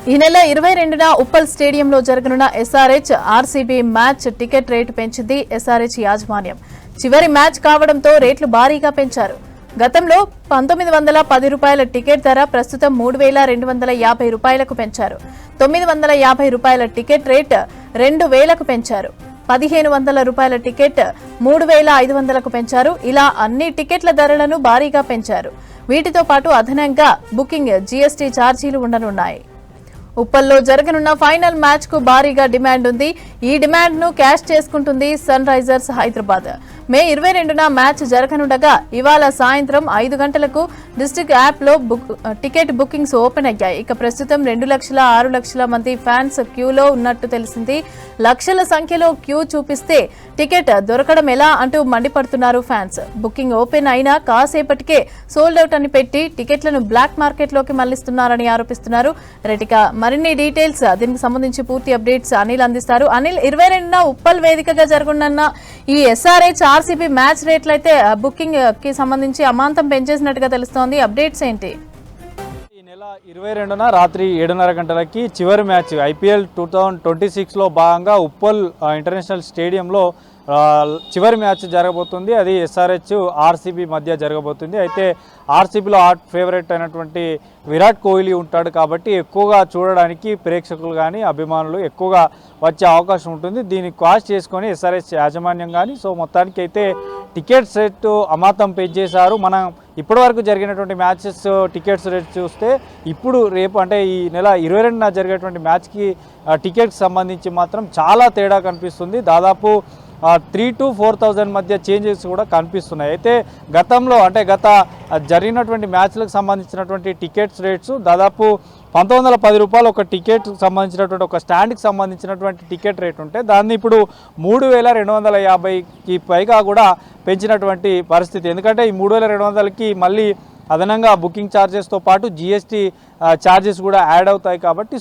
ఈ నెల 22న ఉప్పల్ స్టేడియంలో జరగనున్న SRH RCB match ticket rate పెంచింది ఎస్ఆర్హెచ్ యాజమాన్యం. చివరి మ్యాచ్ కావడంతో రేట్లు భారీగా పెంచారు. గతంలో 1910 రూపాయల టికెట్ ధర ప్రస్తుతం 3250 రూపాయలకు పెంచారు. 950 రూపాయల టికెట్ రేట్ 2000కు పెంచారు. 1500 రూపాయల టికెట్ 3500కు పెంచారు. ఇలా అన్ని టికెట్ల ధరలను భారీగా పెంచారు. వీటితో పాటు అదనంగా బుకింగ్ జీఎస్టీ ఛార్జీలు ఉండనున్నాయి. ఉప్పల్లో జరగనున్న ఫైనల్ మ్యాచ్ కు భారీగా డిమాండ్ ఉంది. ఈ డిమాండ్ ను క్యాష్ చేసుకుంటుంది సన్ రైజర్స్ హైదరాబాద్. మే 22న మ్యాచ్ జరగనుండగా ఇవాళ సాయంత్రం 5 గంటలకు డిస్ట్రిక్ట్ యాప్ లో టికెట్ బుకింగ్స్ ఓపెన్ అయ్యాయి. ఇక ప్రస్తుతం 2,06,00,000 మంది ఫ్యాన్స్ క్యూలో ఉన్నట్టు తెలిసింది. లక్షల సంఖ్యలో క్యూ చూపిస్తే టికెట్ దొరకడం ఎలా అంటూ మండిపడుతున్నారు ఫ్యాన్స్. బుకింగ్ ఓపెన్ అయినా కాసేపటికే సోల్డ్ అవుట్ అని పెట్టి టికెట్లను బ్లాక్ మార్కెట్ లోకి మళ్లిస్తున్నారని ఆరోపిస్తున్నారు. రెటిక మరిన్ని డీటెయిల్స్ దీనికి సంబంధించి పూర్తి అప్డేట్స్ అనిల్ అందిస్తారు. అనిల్, 22న ఉప్పల్ వేదికగా జరగనున్న ఈ ఎస్ఆర్హెచ్ ఆర్సీబీ మ్యాచ్ రేట్లు అయితే బుకింగ్ కి సంబంధించి అమాంతం పెంచేసినట్టుగా తెలుస్తోంది. అప్డేట్స్ ఏంటి? ఈ నెల 22న రాత్రి 7:30 గంటలకి చివరి మ్యాచ్ ఐపీఎల్ 2026లో భాగంగా ఉప్పల్ ఇంటర్నేషనల్ స్టేడియంలో చివరి మ్యాచ్ జరగబోతుంది. అది ఎస్ఆర్హెచ్ ఆర్సీబీ మధ్య జరగబోతుంది. అయితే ఆర్సీబీలో హాట్ ఫేవరెట్ అయినటువంటి విరాట్ కోహ్లీ ఉంటాడు కాబట్టి ఎక్కువగా చూడడానికి ప్రేక్షకులు కానీ అభిమానులు ఎక్కువగా వచ్చే అవకాశం ఉంటుంది. దీన్ని కాస్ట్ చేసుకొని ఎస్ఆర్హెచ్ యాజమాన్యం కానీ మొత్తానికి అయితే టికెట్స్ రేట్ అమాతం పెంచేశారు. మనం ఇప్పటివరకు జరిగినటువంటి మ్యాచెస్ టికెట్స్ రేట్ చూస్తే ఇప్పుడు రేపు అంటే ఈ నెల 22న జరిగేటువంటి మ్యాచ్కి టికెట్కి సంబంధించి మాత్రం చాలా తేడా కనిపిస్తుంది. దాదాపు 3,000 to 4,000 మధ్య చేంజెస్ కూడా కనిపిస్తున్నాయి. అయితే గతంలో అంటే గత జరిగినటువంటి మ్యాచ్లకు సంబంధించినటువంటి టికెట్స్ రేట్స్ దాదాపు 1910 రూపాయలు ఒక టికెట్ సంబంధించినటువంటి ఒక స్టాండ్కి సంబంధించినటువంటి టికెట్ రేట్ ఉంటే దాన్ని ఇప్పుడు 3,250కి పైగా కూడా పెంచినటువంటి పరిస్థితి. ఎందుకంటే ఈ 3,200కి మళ్ళీ అదనంగా బుకింగ్ ఛార్జెస్తో పాటు జీఎస్టీ ఛార్జెస్ కూడా యాడ్ అవుతాయి కాబట్టి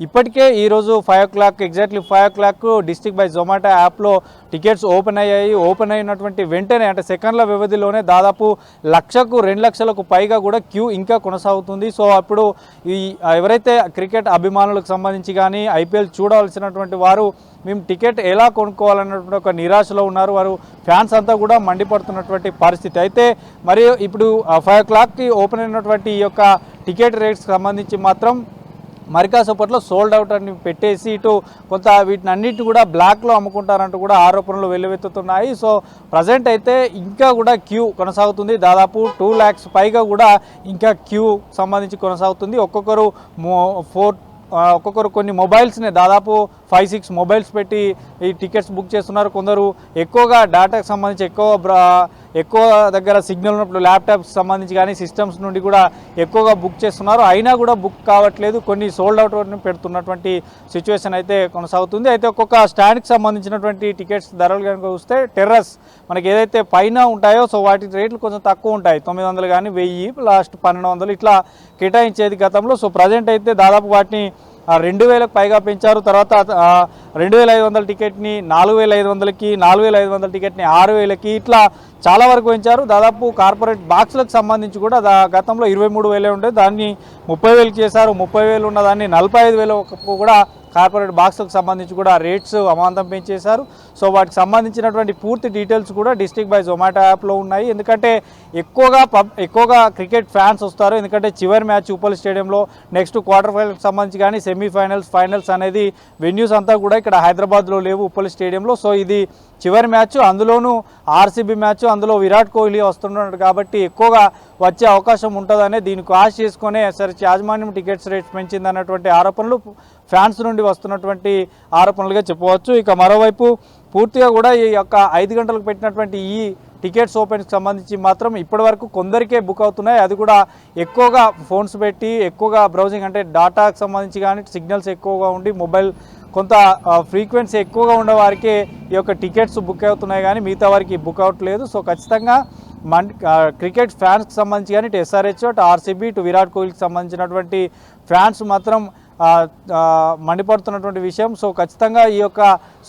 ఇప్పటికే ఈరోజు 5 o'clock exactly 5 o'clock district by Zomato యాప్లో టికెట్స్ ఓపెన్ అయ్యాయి. ఓపెన్ అయినటువంటి వెంటనే అంటే సెకండ్ల వ్యవధిలోనే దాదాపు 1,00,000 2 లక్షలకు పైగా కూడా క్యూ ఇంకా కొనసాగుతుంది. అప్పుడు ఈ ఎవరైతే క్రికెట్ అభిమానులకు సంబంధించి కానీ ఐపీఎల్ చూడవలసినటువంటి వారు మేము టికెట్ ఎలా కొనుక్కోవాలన్నటువంటి ఒక నిరాశలో ఉన్నారు. వారు ఫ్యాన్స్ అంతా కూడా మండిపడుతున్నటువంటి పరిస్థితి. అయితే మరి ఇప్పుడు 5 o'clockకి ఓపెన్ అయినటువంటి ఈ యొక్క టికెట్ రేట్స్కి సంబంధించి మాత్రం మరికాసేపట్లో సోల్డ్ అవుట్ అని పెట్టేసి ఇటు కొంత వీటిని అన్నిటి కూడా బ్లాక్లో అమ్ముకుంటారంటూ కూడా ఆరోపణలు వెల్లువెత్తుతున్నాయి. ప్రజెంట్ అయితే ఇంకా కూడా క్యూ కొనసాగుతుంది. దాదాపు 2 lakhs పైగా కూడా ఇంకా క్యూ సంబంధించి కొనసాగుతుంది. ఒక్కొక్కరు కొన్ని మొబైల్స్ని దాదాపు 5-6 మొబైల్స్ పెట్టి ఈ టికెట్స్ బుక్ చేస్తున్నారు. కొందరు ఎక్కువగా డేటాకు సంబంధించి ఎక్కువ దగ్గర సిగ్నల్ ఉన్నప్పుడు ల్యాప్టాప్స్ సంబంధించి కానీ సిస్టమ్స్ నుండి కూడా ఎక్కువగా బుక్ చేస్తున్నారు. అయినా కూడా బుక్ కావట్లేదు. కొన్ని సోల్డ్ అవుట్ పెడుతున్నటువంటి సిచ్యువేషన్ అయితే కొనసాగుతుంది. అయితే ఒక్కొక్క స్టాండ్కి సంబంధించినటువంటి టికెట్స్ ధరలు కనుక చూస్తే టెర్రస్ మనకి ఏదైతే పైన ఉంటాయో వాటి రేట్లు కొంచెం తక్కువ ఉంటాయి. 900 కానీ 1000 లాస్ట్ 1200 ఇట్లా కేటాయించేది గతంలో. ప్రజెంట్ అయితే దాదాపు వాటిని 2,000కు పైగా పెంచారు. తర్వాత 2,500 టికెట్ని 4,500కి, 4,500 టికెట్ని 6,000కి ఇట్లా చాలా వరకు పెంచారు. దాదాపు కార్పొరేట్ బాక్స్లకు సంబంధించి కూడా గతంలో 23,000 ఉండేది, దాన్ని 30,000కి చేశారు. 30,000 ఉన్న దాన్ని 45,000 కూడా కార్పొరేట్ బాక్స్లకు సంబంధించి కూడా రేట్స్ అమాంతం పెంచేశారు. వాటికి సంబంధించినటువంటి పూర్తి డీటెయిల్స్ కూడా డిస్ట్రిక్ట్ బై జొమాటో యాప్లో ఉన్నాయి. ఎందుకంటే ఎక్కువగా క్రికెట్ ఫ్యాన్స్ వస్తారు. ఎందుకంటే చివరి మ్యాచ్ ఉప్పల్ స్టేడియంలో నెక్స్ట్ క్వార్టర్ ఫైనల్కి సంబంధించి కానీ ఫైనల్స్ అనేది వెన్యూస్ అంతా కూడా ఇక్కడ హైదరాబాద్లో లేవు, ఉప్పల్ స్టేడియంలో. ఇది చివరి మ్యాచ్, అందులోనూ ఆర్సీబీ మ్యాచ్, అందులో విరాట్ కోహ్లీ వస్తున్నాడు కాబట్టి ఎక్కువగా వచ్చే అవకాశం ఉంటుందనే దీనికి ఆశ చేసుకునే యాజమాన్యం టికెట్స్ రేట్స్ పెంచింది అన్నటువంటి ఆరోపణలు ఫ్యాన్స్ నుండి వస్తున్నటువంటి ఆరోపణలుగా చెప్పవచ్చు. ఇక మరోవైపు పూర్తిగా కూడా ఈ యొక్క 5 గంటలకు పెట్టినటువంటి ఈ టికెట్స్ ఓపెన్కి సంబంధించి మాత్రం ఇప్పటివరకు కొందరికే బుక్ అవుతున్నాయి. అది కూడా ఎక్కువగా ఫోన్స్ పెట్టి ఎక్కువగా బ్రౌజింగ్ అంటే డాటాకు సంబంధించి కానీ సిగ్నల్స్ ఎక్కువగా ఉండి మొబైల్ కొంత ఫ్రీక్వెన్సీ ఎక్కువగా ఉండే వారికే ఈ యొక్క టికెట్స్ బుక్ అవుతున్నాయి కానీ మిగతా వారికి బుక్ అవట్లేదు. ఖచ్చితంగా క్రికెట్ ఫ్యాన్స్కి సంబంధించి కానీ ఇటు ఎస్ఆర్హెచ్, అటు ఆర్సీబీ, ఇటు విరాట్ కోహ్లీకి సంబంధించినటువంటి ఫ్యాన్స్ మాత్రం మండిపడుతున్నటువంటి విషయం. సో ఖచ్చితంగా ఈ యొక్క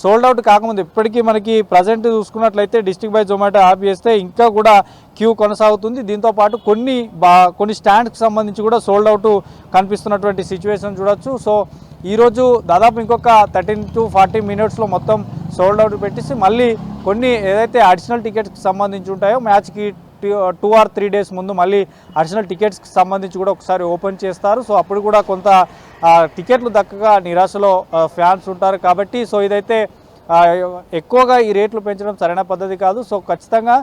సోల్డ్ అవుట్ కాకముందు ఇప్పటికీ మనకి ప్రజెంట్ చూసుకున్నట్లయితే డిస్ట్రిక్ట్ బై జొమాటో యాప్ చేస్తే ఇంకా కూడా క్యూ కొనసాగుతుంది. దీంతోపాటు కొన్ని స్టాండ్స్కి సంబంధించి కూడా సోల్డ్ అవుట్ కనిపిస్తున్నటువంటి సిచ్యువేషన్ చూడొచ్చు. సో ఈరోజు దాదాపు ఇంకొక 13 to 40 మినిట్స్లో మొత్తం సోల్డ్ అవుట్ పెట్టేసి మళ్ళీ కొన్ని ఏదైతే అడిషనల్ టికెట్స్కి సంబంధించి ఉంటాయో మ్యాచ్కి 2 or 3 డేస్ ముందు మళ్ళీ అడిషనల్ టికెట్స్కి సంబంధించి కూడా ఒకసారి ఓపెన్ చేస్తారు. సో అప్పుడు కూడా కొంత టికెట్లు దక్కగా నిరాశలో ఫ్యాన్స్ ఉంటారు కాబట్టి సో ఇదైతే ఎక్కువగా ఈ రేట్లు పెంచడం సరైన పద్ధతి కాదు. సో ఖచ్చితంగా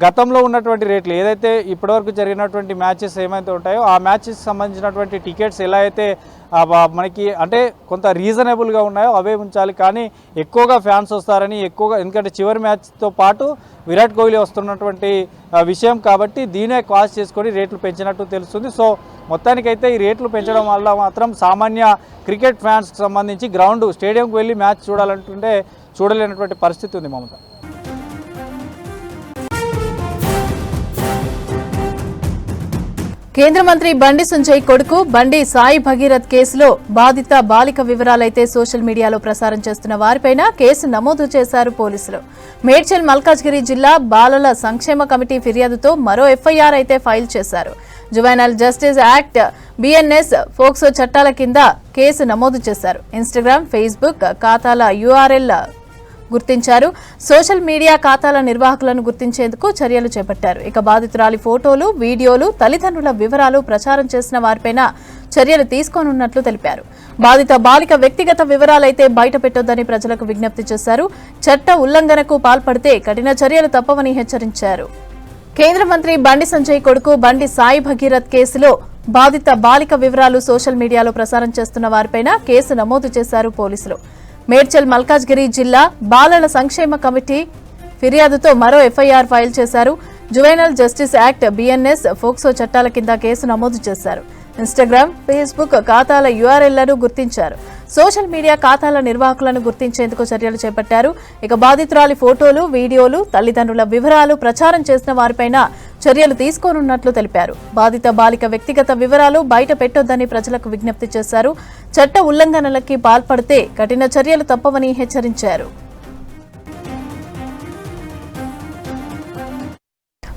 గతంలో ఉన్నటువంటి రేట్లు ఏదైతే ఇప్పటివరకు జరిగినటువంటి మ్యాచెస్ ఏమైతే ఉంటాయో ఆ మ్యాచెస్కి సంబంధించినటువంటి టికెట్స్ ఎలా అయితే మనకి అంటే కొంత రీజనబుల్గా ఉన్నాయో అవే ఉంచాలి. కానీ ఎక్కువగా ఫ్యాన్స్ వస్తారని ఎందుకంటే చివరి మ్యాచ్తో పాటు విరాట్ కోహ్లీ వస్తున్నటువంటి విషయం కాబట్టి దీనే కాజ్ చేసుకొని రేట్లు పెంచినట్టు తెలుస్తుంది. సో మొత్తానికైతే ఈ రేట్లు పెంచడం వల్ల మాత్రం సామాన్య క్రికెట్ ఫ్యాన్స్కి సంబంధించి స్టేడియంకి వెళ్ళి మ్యాచ్ చూడాలంటుంటే చూడలేనటువంటి పరిస్థితి ఉంది మమత. కేంద్ర మంత్రి బండి సంజయ్ కొడుకు బండి సాయి భగీరథ్ కేసులో బాధిత బాలిక వివరాలైతే సోషల్ మీడియాలో ప్రసారం చేస్తున్న వారిపైన కేసు నమోదు చేశారు పోలీసులు. మేడ్చల్ మల్కాజ్గిరి జిల్లా బాలల సంక్షేమ కమిటీ ఫిర్యాదుతో మరో ఎఫ్ఐఆర్ అయితే ఫైల్ చేశారు. Juvenile justice act, BNS, POCSO చట్టాల కింద కేసు నమోదు చేశారు. ఇన్స్టాగ్రామ్, ఫేస్బుక్ ఖాతాల యూఆర్ఎల్ గుర్తించారు. సోషల్ మీడియా ఖాతాల నిర్వాహకులను గుర్తించేందుకు చర్యలు చేపట్టారు. ఇక బాధితురాలి ఫోటోలు, వీడియోలు, తల్లిదండ్రుల వివరాలు ప్రచారం చేసిన వారిపైన చర్యలు తీసుకోనున్నట్లు తెలిపారు. బాధిత బాలిక వ్యక్తిగత వివరాలైతే బయట పెట్టొద్దని ప్రజలకు విజ్ఞప్తి చేశారు. చట్ట ఉల్లంఘనకు పాల్పడితే కఠిన చర్యలు తప్పవని హెచ్చరించారు. కేంద్ర మంత్రి బండి సంజయ్ కొడుకు బండి సాయి భగీరథ్ కేసులో బాధిత బాలిక వివరాలు సోషల్ మీడియాలో ప్రసారం చేస్తున్న వారిపైన కేసు నమోదు చేశారు పోలీసులు. మేడ్చల్ మల్కాజ్గిరి జిల్లా బాలల సంక్షేమ కమిటీ ఫిర్యాదుతో మరో ఎఫ్ఐఆర్ ఫైల్ చేశారు. Juvenile justice act, BNS, POCSO చట్టాల కింద కేసు నమోదు చేశారు. ఇన్స్టాగ్రామ్, ఫేస్బుక్ ఖాతాల యూఆర్ఎల్లను గుర్తించారు. సోషల్ మీడియా ఖాతాల నిర్వాహకులను గుర్తించేందుకు చర్యలు చేపట్టారు. ఇక బాధితురాలి ఫోటోలు, వీడియోలు, తల్లిదండ్రుల వివరాలు ప్రచారం చేసిన వారిపైన చర్యలు తీసుకోనున్నట్లు తెలిపారు. బాధిత బాలిక వ్యక్తిగత వివరాలు బయట పెట్టొద్దని ప్రజలకు విజ్ఞప్తి చేశారు. చట్ట ఉల్లంఘనలకి పాల్పడితే కఠిన చర్యలు తప్పవని హెచ్చరించారు.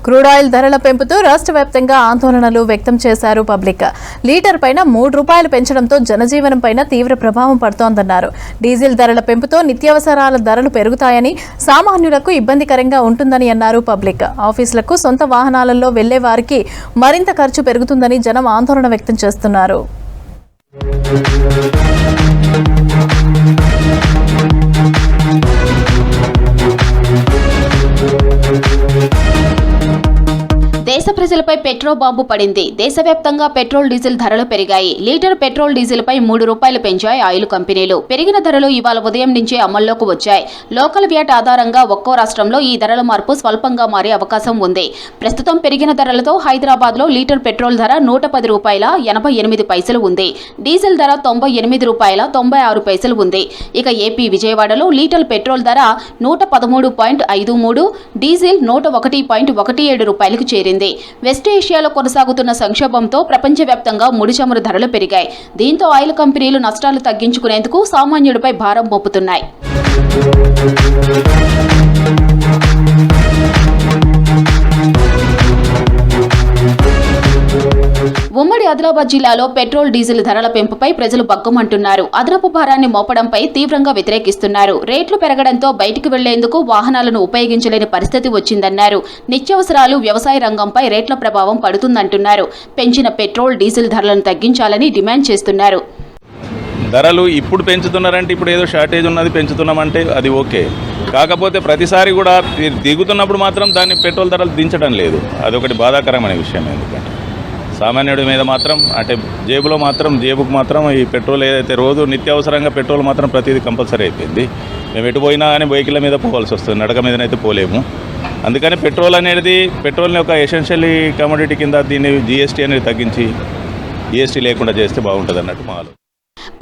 క్రూడ్ ఆయిల్ ధరల పెంపుతో రాష్ట్ర వ్యాప్తంగా ఆందోళనలు వ్యక్తం చేశారు పబ్లిక్. లీటర్ పైన ₹3 పెంచడంతో జనజీవనం పైన తీవ్ర ప్రభావం పడుతోందన్నారు. డీజిల్ ధరల పెంపుతో నిత్యావసరాల ధరలు పెరుగుతాయని, సామాన్యులకు ఇబ్బందికరంగా ఉంటుందని అన్నారు పబ్లిక్. ఆఫీసులకు సొంత వాహనాలలో వెళ్లే వారికి మరింత ఖర్చు పెరుగుతుందని జనం ఆందోళన వ్యక్తం చేస్తున్నారు. దేశ ప్రజలపై పెట్రోల్ బాంబు పడింది. దేశవ్యాప్తంగా పెట్రోల్, డీజిల్ ధరలు పెరిగాయి. లీటర్ పెట్రోల్, డీజిల్ పై ₹3 పెంచాయి ఆయిల్ కంపెనీలు. పెరిగిన ధరలు ఇవాళ ఉదయం నుంచే అమల్లోకి వచ్చాయి. లోకల్ వ్యాట్ ఆధారంగా ఒక్కో రాష్ట్రంలో ఈ ధరల మార్పు స్వల్పంగా మారే అవకాశం ఉంది. ప్రస్తుతం పెరిగిన ధరలతో హైదరాబాద్లో లీటర్ పెట్రోల్ ధర ₹110.88 ఉంది. డీజిల్ ధర ₹98.96 ఉంది. ఇక ఏపీ విజయవాడలో లీటర్ పెట్రోల్ ధర ₹113.53, డీజిల్ ₹101.17కు చేరింది. వెస్ట్ ఏషియాలో కొనసాగుతున్న సంక్షోభంతో ప్రపంచవ్యాప్తంగా ముడి చమురు ధరలు పెరిగాయి. దీంతో ఆయిల్ కంపెనీలు నష్టాలు తగ్గించుకునేందుకు సామాన్యుడిపై భారం మోపుతున్నాయి. ఉమ్మడి ఆదిలాబాద్ జిల్లాలో పెట్రోల్, డీజిల్ ధరల పెంపుపై ప్రజలు బగ్గమంటున్నారు. అదనపు భారాన్ని మోపడంపై తీవ్రంగా వ్యతిరేకిస్తున్నారు. రేట్లు పెరగడంతో బయటికి వెళ్లేందుకు వాహనాలను ఉపయోగించలేని పరిస్థితి వచ్చిందన్నారు. నిత్యావసరాలు, వ్యవసాయ రంగంపై రేట్ల ప్రభావం పడుతుందంటున్నారు. పెంచిన పెట్రోల్, డీజిల్ ధరలను తగ్గించాలని డిమాండ్ చేస్తున్నారు. ధరలు ఇప్పుడు పెంచుతున్నారంటే ఇప్పుడు ఏదో షార్టేజ్ ఉన్నది పెంచుతున్నామంటే అది ఓకే. కాకపోతే ప్రతిసారి కూడా దిగుతున్నప్పుడు మాత్రం దాన్ని పెట్రోల్ ధరలు దించడం లేదు. అదొకటి బాధాకరమైన విషయం. ఎందుకంటే సామాన్యుడి మీద మాత్రం అంటే జేబుకు మాత్రం ఈ పెట్రోల్ ఏదైతే రోజు నిత్యావసరంగా పెట్రోల్ మాత్రం ప్రతిదీ కంపల్సరీ అయిపోయింది. మేము ఎటు పోయినా కానీ వెహికల్ మీద పోవాల్సి వస్తుంది, నడక మీదనైతే పోలేము. అందుకని పెట్రోల్ని ఒక ఎసెన్షియల్ కమోడిటీ కింద దీన్ని జీఎస్టీ అనేది తగ్గించి జీఎస్టీ లేకుండా చేస్తే బాగుంటుంది అన్నట్టు మా ఆలోచన.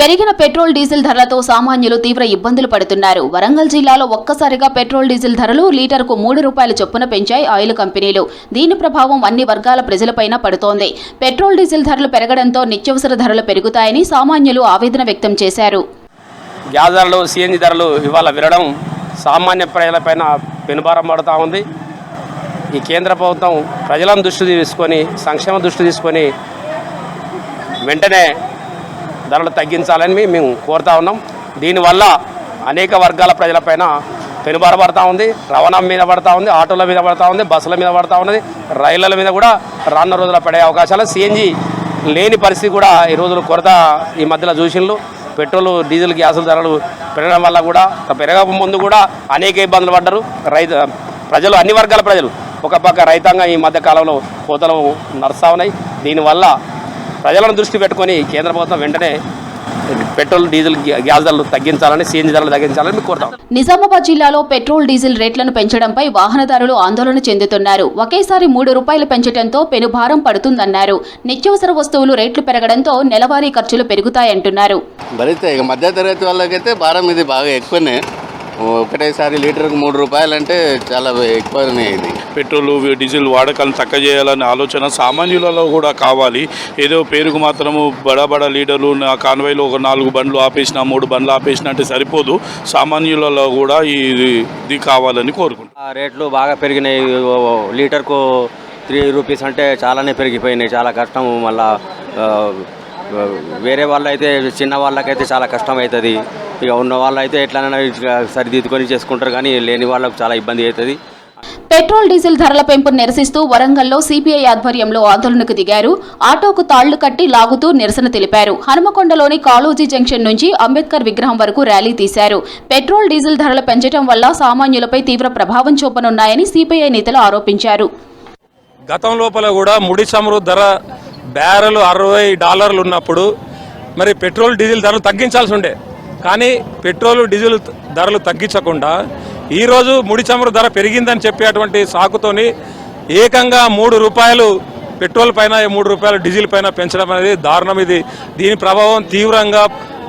పెరిగిన పెట్రోల్ డీజిల్ ధరలతో సామాన్యులు తీవ్ర ఇబ్బందులు పడుతున్నారు. వరంగల్ జిల్లాలో ఒక్కసారిగా పెట్రోల్ డీజిల్ ధరలు లీటర్కు 3 రూపాయల చొప్పున పెంచాయి ఆయిల్ కంపెనీలు. దీని ప్రభావం అన్ని వర్గాల ప్రజలపైన పడుతోంది. పెట్రోల్ డీజిల్ ధరలు పెరగడంతో నిత్యావసర ధరలు పెరుగుతాయని సామాన్యులు ఆవేదన వ్యక్తం చేశారు. గ్యాస్ ధరలు, సిఎన్జి ధరలు ఇవాళ విరగడం సామాన్య ప్రజలపైన పెనుభారం పడుతూ ఉంది. ఈ కేంద్ర ప్రభుత్వం ప్రజలను దృష్టి తీసుకొని, సంక్షేమ దృష్టి తీసుకొని వెంటనే ధరలు తగ్గించాలని మేము కోరుతా ఉన్నాం. దీనివల్ల అనేక వర్గాల ప్రజలపైన పెనుభారం పడుతూ ఉంది. రవాణా మీద పడుతూ ఉంది, ఆటోల మీద పడుతూ ఉంది, బస్సుల మీద పడుతూ ఉన్నది, రైళ్ల మీద కూడా రానున్న రోజుల్లో పడే అవకాశాలు. సిఎన్జి లేని పరిస్థితి కూడా ఈ రోజులు కొరత ఈ మధ్యలో చూసిన్లు. పెట్రోల్, డీజిల్, గ్యాసుల ధరలు పెరగడం వల్ల కూడా పెరగక ముందు కూడా అనేక ఇబ్బందులు పడ్డారు ప్రజలు, అన్ని వర్గాల ప్రజలు. ఒక పక్క రైతాంగం ఈ మధ్య కాలంలో కోతలు నడుస్తూ ఉన్నాయి. దీనివల్ల ప్రజలను దృష్టి పెట్టుకొని కేంద్ర ప్రభుత్వం వెంటనే పెట్రోల్, డీజిల్, గ్యాస్ ధరలు తగ్గించాలని, సిఎన్జి ధరలు తగ్గించాలని మీకు కోరుతాం. నిజామాబాద్ జిల్లాలో పెట్రోల్, డీజిల్ రేట్లను పెంచడంపై వాహనదారులు ఆందోళన చెందుతున్నారు. ఒకేసారి 3 రూపాయలు పెంచడంతో పెనుభారం పడుతుందన్నారు. నిత్యావసర వస్తువులు రేట్లు పెరగడంతో నెలవారీ ఖర్చులు పెరుగుతాయంటున్నారు. మధ్యతరగతి వాళ్ళకైతే భారం ఇది బాగా ఎక్కువనే. ఒకటేసారి లీటర్కి 3 రూపాయలు అంటే చాలా ఎక్కువనే. ఇది పెట్రోల్, డీజిల్ వాడకాలను తక్కువ చేయాలనే ఆలోచన సామాన్యులలో కూడా కావాలి. ఏదో పేరుకు మాత్రము బడా లీడర్లు కాన్వాయ్లో ఒక 4 బండ్లు ఆపేసిన, 3 బండ్లు ఆపేసిన అంటే సరిపోదు. సామాన్యులలో కూడా ఇది కావాలని కోరుకుంటున్నాను. రేట్లు బాగా పెరిగినాయి. లీటర్కు 3 రూపీస్ అంటే చాలానే పెరిగిపోయినాయి. చాలా కష్టం. మళ్ళా వేరే వాళ్ళు అయితే, చిన్న వాళ్ళకైతే చాలా కష్టం అవుతుంది. ఇక ఉన్న వాళ్ళు అయితే ఎట్లైనా సరిదిద్దుకొని చేసుకుంటారు, కానీ లేని వాళ్ళకు చాలా ఇబ్బంది అవుతుంది. పెట్రోల్, డీజిల్ ధరల పెంపును నిరసిస్తూ వరంగల్లో సిపిఐ ఆధ్వర్యంలో ఆందోళనకు దిగారు. ఆటోకు తాళ్లు కట్టి లాగుతూ నిరసన తెలిపారు. హనుమకొండలోని కాళోజీ జంక్షన్ నుంచి అంబేద్కర్ విగ్రహం వరకు ర్యాలీ తీశారు. పెట్రోల్, డీజిల్ ధరలు పెంచడం వల్ల సామాన్యులపై తీవ్ర ప్రభావం చూపనున్నాయని సిపిఐ నేతలు ఆరోపించారు. గతం లోపల కూడా ముడి చమురు ధర బ్యారెల్ $60 ఉన్నప్పుడు మరి పెట్రోల్, డీజిల్ ధరలు తగ్గించాల్సి ఉండే. కానీ పెట్రోల్, డీజిల్ ధరలు తగ్గించకుండా ఈరోజు ముడి చమురు ధర పెరిగిందని చెప్పేటువంటి సాకుతోని ఏకంగా 3 రూపాయలు పెట్రోల్ పైన, 3 రూపాయలు డీజిల్ పైన పెంచడం అనేది దారుణం. దీని ప్రభావం తీవ్రంగా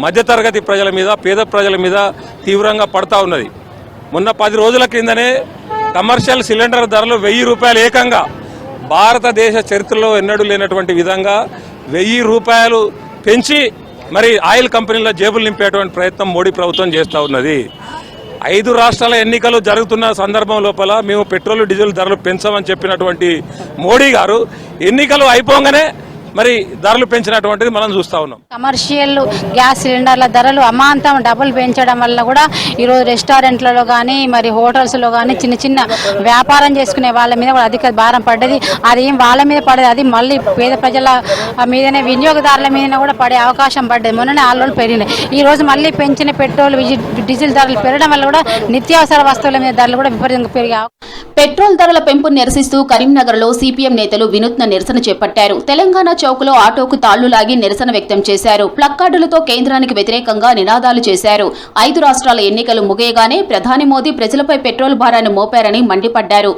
మధ్యతరగతి ప్రజల మీద, పేద ప్రజల మీద తీవ్రంగా పడతా ఉన్నది. మొన్న 10 రోజుల క్రిందనే కమర్షియల్ సిలిండర్ ధరలు 1000 రూపాయలు ఏకంగా భారతదేశ చరిత్రలో ఎన్నడూ లేనటువంటి విధంగా 1000 రూపాయలు పెంచి మరి ఆయిల్ కంపెనీల జేబులు నింపేటువంటి ప్రయత్నం మోడీ ప్రభుత్వం చేస్తూ ఉన్నది. 5 రాష్ట్రాల ఎన్నికలు జరుగుతున్న సందర్భం లోపల మేము పెట్రోల్, డీజిల్ ధరలు పెంచమని చెప్పినటువంటి మోడీ గారు ఎన్నికలు అయిపోగానే మరి ధరలు పెంచినటువంటిది మనం చూస్తూ ఉన్నాం. కమర్షియల్ గ్యాస్ సిలిండర్ల ధరలు అమాంతం డబుల్ పెంచడం వల్ల కూడా ఈరోజు రెస్టారెంట్లలో కానీ, మరి హోటల్స్లో కానీ చిన్న వ్యాపారం చేసుకునే వాళ్ళ మీద కూడా అధిక భారం పడ్డది. అది వాళ్ళ మీద పడేది, అది మళ్ళీ పేద ప్రజల మీదనే, వినియోగదారుల మీదనే కూడా పడే అవకాశం పడ్డది. మొన్ననే 6 రోజులు పెరిగినాయి. ఈ రోజు మళ్ళీ పెంచిన పెట్రోల్, డీజిల్ ధరలు పెరగడం వల్ల కూడా నిత్యావసర వస్తువుల మీద ధరలు కూడా విపరీతంగా పెరిగాయి. పెట్రోల్ ధరల పెంపును నిరసిస్తూ కరీంనగర్లో సిపిఎం నేతలు వినూత్న నిరసన చేపట్టారు. తెలంగాణ చౌక్లో ఆటోకు తాళ్లు లాగి నిరసన వ్యక్తం చేశారు. ప్లక్కార్డులతో కేంద్రానికి వ్యతిరేకంగా నినాదాలు చేశారు. 5 రాష్ట్రాల ఎన్నికలు ముగియగానే ప్రధాని మోదీ ప్రజలపై పెట్రోల్ భారాన్ని మోపారని మండిపడ్డారు.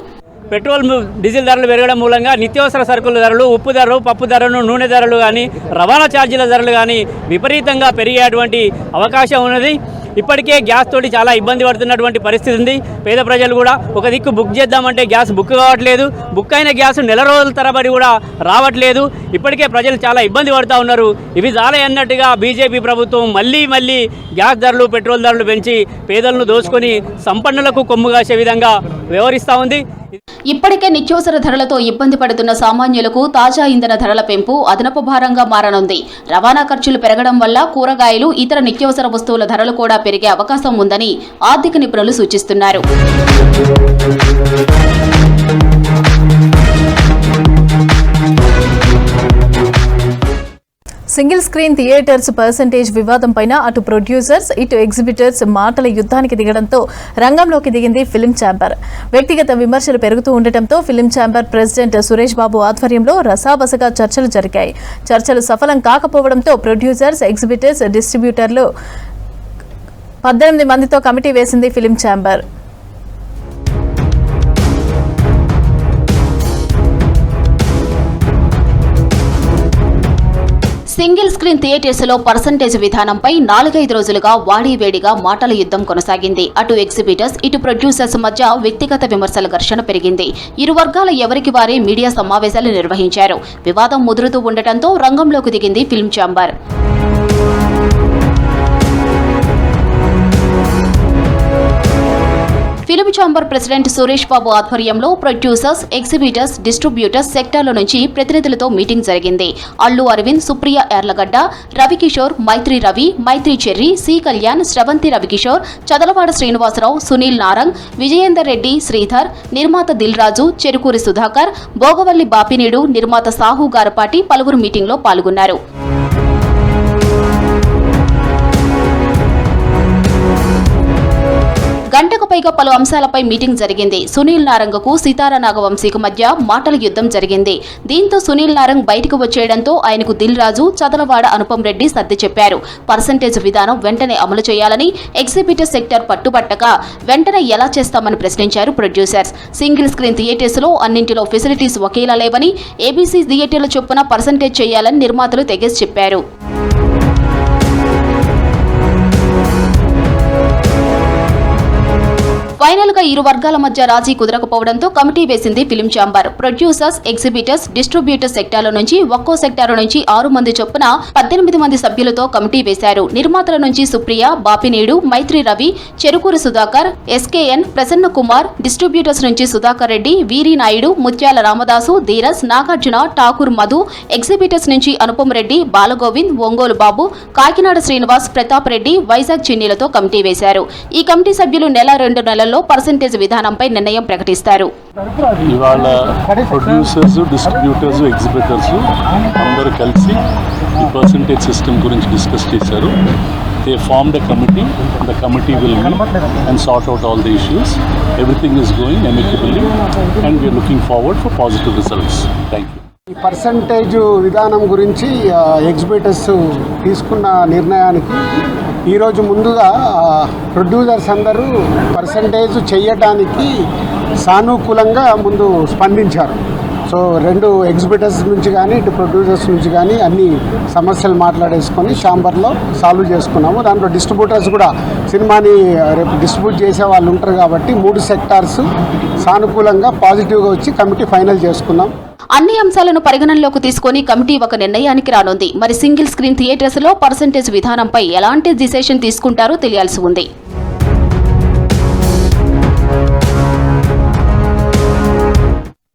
పెట్రోల్, డీజిల్ ధరలు పెరగడం మూలంగా నిత్యావసర సరుకుల ధరలు, ఉప్పు ధరలు, పప్పు ధరలు, నూనె ధరలు కానీ, రవాణా ఛార్జీల ధరలు కానీ విపరీతంగా పెరిగేటువంటి అవకాశం ఉన్నది. ఇప్పటికే గ్యాస్ తోటి చాలా ఇబ్బంది పడుతున్నటువంటి పరిస్థితి ఉంది. పేద ప్రజలు కూడా ఒక దిక్కు బుక్ చేద్దామంటే గ్యాస్ బుక్ కావట్లేదు. బుక్ అయిన గ్యాస్ నెల రోజుల తరబడి కూడా రావట్లేదు. ఇప్పటికే ప్రజలు చాలా ఇబ్బంది పడుతూ ఉన్నారు. ఇవి చాలే అన్నట్టుగా బీజేపీ ప్రభుత్వం మళ్ళీ గ్యాస్ ధరలు, పెట్రోల్ ధరలు పెంచి పేదలను దోచుకొని సంపన్నులకు కొమ్ము కాసే విధంగా వ్యవహరిస్తూ ఉంది. ఇప్పటికే నిత్యావసర ధరలతో ఇబ్బంది పడుతున్న సామాన్యులకు తాజా ఇంధన ధరల పెంపు అదనపు భారంగా మారనుంది. రవాణా ఖర్చులు పెరగడం వల్ల కూరగాయలు, ఇతర నిత్యావసర వస్తువుల ధరలు కూడా పెరిగే అవకాశం ఉందని ఆర్థిక నిపుణులు సూచిస్తున్నారు. సింగిల్ స్క్రీన్ థియేటర్స్ పర్సెంటేజ్ వివాదం పైన అటు ప్రొడ్యూసర్స్, ఇటు ఎగ్జిబిటర్స్ మాటల యుద్ధానికి దిగడంతో రంగంలోకి దిగింది ఫిల్మ్ ఛాంబర్. వ్యక్తిగత విమర్శలు పెరుగుతూ ఉండటంతో film chamber president Suresh Babu ఆధ్వర్యంలో రసాబసగా చర్చలు జరిగాయి. చర్చలు సఫలం కాకపోవడంతో ప్రొడ్యూసర్స్, ఎగ్జిబిటర్స్, డిస్ట్రిబ్యూటర్లు 18 మందితో కమిటీ వేసింది film chamber. Single screen theatres లో పర్సంటేజ్ విధానంపై 4-5 రోజులుగా వాడివేడిగా మాటల యుద్ధం కొనసాగింది. అటు ఎగ్జిబిటర్స్ ఇటు ప్రొడ్యూసర్స్ మధ్య వ్యక్తిగత విమర్శల ఘర్షణ పెరిగింది. ఇరు వర్గాల ఎవరికి వారే మీడియా సమావేశాలు నిర్వహించారు. వివాదం ముదురుతూ ఉండటంతో రంగంలోకి దిగింది film chamber. Film chamber president Suresh Babu ఆధ్వర్యంలో ప్రొడ్యూసర్స్, ఎగ్జిబిటర్స్, డిస్ట్రిబ్యూటర్స్ సెక్టార్ల నుంచి ప్రతినిధులతో మీటింగ్ జరిగింది. అల్లు అరవింద్, సుప్రియ ఎర్లగడ్డ, రవికిషోర్, మైత్రి రవి, మైత్రి చెర్రి, సి కళ్యాణ్, శ్రవంతి రవికిషోర్, చదలవాడ శ్రీనివాసరావు, సునీల్ నారంగ్, విజయేందర్ రెడ్డి, శ్రీధర్, నిర్మాత దిల్ రాజు, చెరుకూరి సుధాకర్, భోగవల్లి బాపినీడు, నిర్మాత సాహు గారపాటి పలువురు మీటింగ్లో పాల్గొన్నారు. గంటకు పైగా పలు అంశాలపై మీటింగ్ జరిగింది. సునీల్ నారంగ్కు సీతారా నాగవంశీకు మధ్య మాటల యుద్ధం జరిగింది. దీంతో సునీల్ నారంగ్ బయటకు వచ్చేయడంతో ఆయనకు దిల్ రాజు, చదలవాడ అనుపమ్ రెడ్డి సర్ది చెప్పారు. పర్సంటేజ్ విధానం వెంటనే అమలు చేయాలని ఎగ్జిబిటర్ సెక్టర్ పట్టుబట్టగా వెంటనే ఎలా చేస్తామని ప్రశ్నించారు ప్రొడ్యూసర్స్. సింగిల్ స్క్రీన్ థియేటర్స్ లో అన్నింటిలో ఫెసిలిటీస్ ఒకేలా లేవని, ఏబీసీ థియేటర్ల చొప్పున పర్సంటేజ్ చేయాలని నిర్మాతలు తెగేసి చెప్పారు. ఫైనల్ గా ఇరు వర్గాల మధ్య రాజీ కుదరకపోవడంతో కమిటీ వేసింది film chamber. Producers, exhibitors, distributor సెక్టార్ల నుంచి ఒక్కో సెక్టార్ నుంచి 6 మంది చొప్పున 18 మంది సభ్యులతో కమిటీ వేశారు. నిర్మాతల నుంచి సుప్రియ, బాపినీడు, మైత్రి రవి, చెరుకూరి సుధాకర్, ఎస్కేఎన్, ప్రసన్న కుమార్, డిస్ట్రిబ్యూటర్స్ నుంచి సుధాకర్ రెడ్డి, వీరి నాయుడు, ముత్యాల రామదాసు, ధీరస్, నాగార్జున, ఠాకూర్ మధు, ఎగ్జిబిటర్స్ నుంచి అనుపమ్ రెడ్డి, బాలగోవింద్, ఒంగోలు బాబు, కాకినాడ శ్రీనివాస్, ప్రతాప్ రెడ్డి, వైజాగ్ చిన్నీలతో కమిటీ వేశారు. ఈ కమిటీ సభ్యులు 2 నెలల్లో పర్సంటేజ్ విధానంపై నిర్ణయం ప్రకటిస్తారు. ఇవాళ ప్రొడ్యూసర్స్, డిస్ట్రిబ్యూటర్స్, ఎగ్జిబిటర్స్ అందరూ కలిసి ఈ పర్సంటేజ్ సిస్టమ్ గురించి డిస్కస్ చేశారు. They formed a committee. The committee will meet and sort out all the issues. Everything is going amicably and we are looking forward for positive results. Thank you. ఈ percentage విధానం గురించి exhibitors తీసుకున్న నిర్ణయానికి ఈరోజు ముందుగా producers అందరూ percentage చేయడానికి సానుకూలంగా ముందు స్పందించారు. సో 2 ఎగ్జిబిటర్స్ నుంచి కానీ ఇటు ప్రొడ్యూసర్స్ నుంచి కానీ అన్ని సమస్యలు మాట్లాడేసుకొని ఛాంబర్లో సాల్వ్ చేసుకున్నాము. దాంట్లో డిస్ట్రిబ్యూటర్స్ కూడా సినిమాని రేపు డిస్ట్రిబ్యూట్ చేసే వాళ్ళు ఉంటారు కాబట్టి 3 సెక్టార్స్ సానుకూలంగా పాజిటివ్గా వచ్చి కమిటీ ఫైనల్ చేసుకున్నాం. అన్ని అంశాలను పరిగణనలోకి తీసుకుని కమిటీ ఒక నిర్ణయానికి రానుంది. మరి సింగిల్ స్క్రీన్ థియేటర్స్ లో పర్సంటేజ్ విధానంపై ఎలాంటి డిసిషన్ తీసుకుంటారో తెలియాల్సి ఉంది.